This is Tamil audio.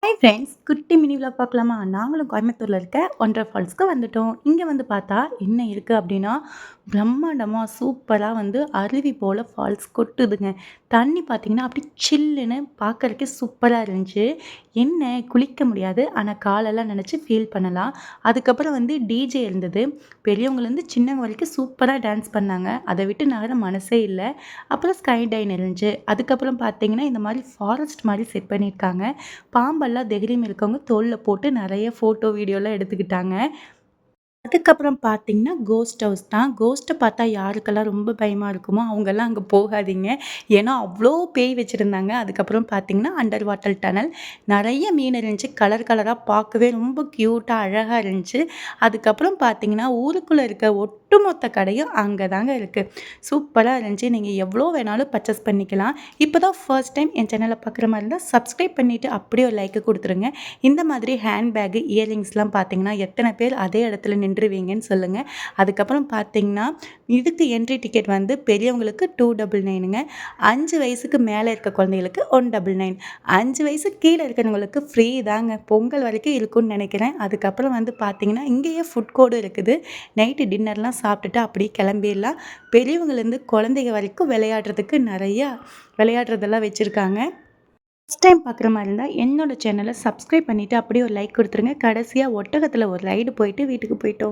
ஹாய் ஃப்ரெண்ட்ஸ், குட்டி மினி விலாக் பார்க்கலாமா? நாங்களும் கோயம்புத்தூர்ல இருக்க ஒண்டர் ஃபால்ஸ்க்கு வந்துட்டோம். இங்க வந்து பார்த்தா என்ன இருக்கு அப்படின்னா, பிரம்மாண்டமா சூப்பரா வந்து அருவி போல ஃபால்ஸ் கொட்டுதுங்க. தண்ணி பார்த்தீங்கன்னா, அப்படியே சில்லுன்னு பார்க்கறதுக்கே சூப்பரா இருந்துச்சு. என்ன குளிக்க முடியாது. ஆனா காலெல்லாம் நனைச்சு ஃபீல் பண்ணலாம். அதுக்கப்புறம் வந்து டிஜே இருந்தது. பெரியவங்கலேருந்து சின்னவங்க வரைக்கும் சூப்பரா டான்ஸ் பண்ணாங்க. அத விட்டு நகர மனசே இல்ல. அப்புறம் ஸ்கை டைன் இருந்துச்சு. அதுக்கப்புறம் பார்த்தீங்கன்னா, இந்த மாரி ஃபாரஸ்ட் மாரி செட் பண்ணியிருக்காங்க. பாம்பெல்லாம் தைரியம் இருக்கவங்க தோள்ல போட்டு நெறைய ஃபோட்டோ, வீடியோலாம் எடுத்துக்கிட்டாங்க. அதுக்கப்புறம் பார்த்தீங்கன்னா, கோஸ்ட் ஹவுஸ் தான். கோஸ்ட்ட பார்த்தா யாருக்கெல்லாம் ரொம்ப பயமா இருக்குமோ, அவங்கலாம் அங்க போகாதீங்க. ஏன்னா, அவ்ளோ பேய் வச்சிருந்தாங்க. அதுக்கப்புறம் பார்த்தீங்கன்னா, அண்டர் வாட்டர் டனல். நெறைய மீன் இருந்துச்சு. கலர் கலரா பார்க்கவே ரொம்ப கியூட்டா, அழகா இருந்துச்சு. அதுக்கப்புறம் பார்த்தீங்கன்னா, ஊருக்குள்ள இருக்க ஒட்டுமொத்த கடையும் அங்க தாங்க இருக்கு. சூப்பரா இருந்துச்சு. நீங்க எவ்வளோ வேணாலும் பர்ச்சேஸ் பண்ணிக்கலாம். இப்போ தான் ஃபர்ஸ்ட் டைம் என் சேனல பார்க்குற மாரி இருந்தா, சப்ஸ்கிரைப் பண்ணிட்டு அப்படியே ஒரு லைக்க குடுத்துருங்க. இந்த மாதிரி ஹேண்ட் பேக், இயரிங்ஸ்லாம் பார்த்தீங்கன்னா, எத்தன பேர் அதே இடத்துல நின்றுவீங்கன்னு சொல்லுங்க. அதுக்கப்புறம் பார்த்தீங்கன்னா, இதுக்கு என்ட்ரி டிக்கெட் வந்து பெரியவங்களுக்கு 299ங்க. 5 வயசுக்கு மேல இருக்க குழந்தைகளுக்கு 199. 5 வயசுக்கு கீழ இருக்கிறவங்களுக்கு ஃப்ரீ தாங்க. பொங்கல் வரைக்கும் இருக்கும்னு நெனைக்கிறேன். அதுக்கப்புறம் வந்து பார்த்தீங்கன்னா, இங்கேயே ஃபுட் கோர்டும் இருக்குது. நைட்டு டின்னர்லாம் சாப்பிட்டுட்டு அப்படியே கிளம்பிர்லாம். பெரியவங்கலேருந்து குழந்தைங்க வரைக்கும் விளையாடுறதுக்கு நெறையா விளையாடுறதெல்லாம் வச்சிருக்காங்க. ஃபர்ஸ்ட் டைம் பார்க்குற மாரி இருந்தா, என்னோட சேனல சப்ஸ்கிரைப் பண்ணிட்டு அப்படியே ஒரு லைக் குடுத்துருங்க. கடைசியா ஒட்டகத்துல ஒரு ரைடு போயிட்டு வீட்டுக்கு போயிட்டோம்.